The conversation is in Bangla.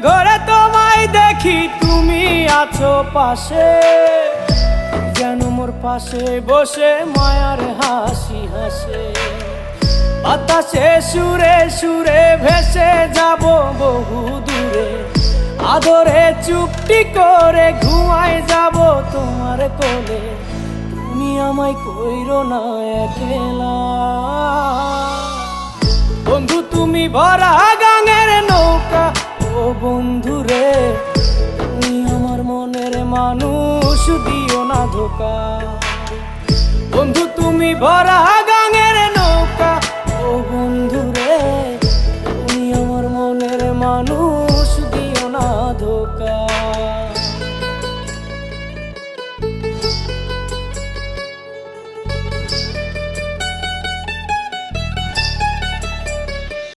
ঘরে তোমায় দেখি তুমি আছো পাশে, যেন মোর পাশে বসে মায়ার হাসি হাসে। বাতাসে সুরে সুরে ভেসে যাব বহু দূরে, আদরে চুপটি করে ঘুমায় যাব তোমার কোলে। তুমি আমায় কইরো না একলা বন্ধু, তুমি ভরা গাঙের নৌকা। ও বন্ধু রে, তুমি আমার মনের মানুষ, দিও না ধোকা। বন্ধু তুমি ভরা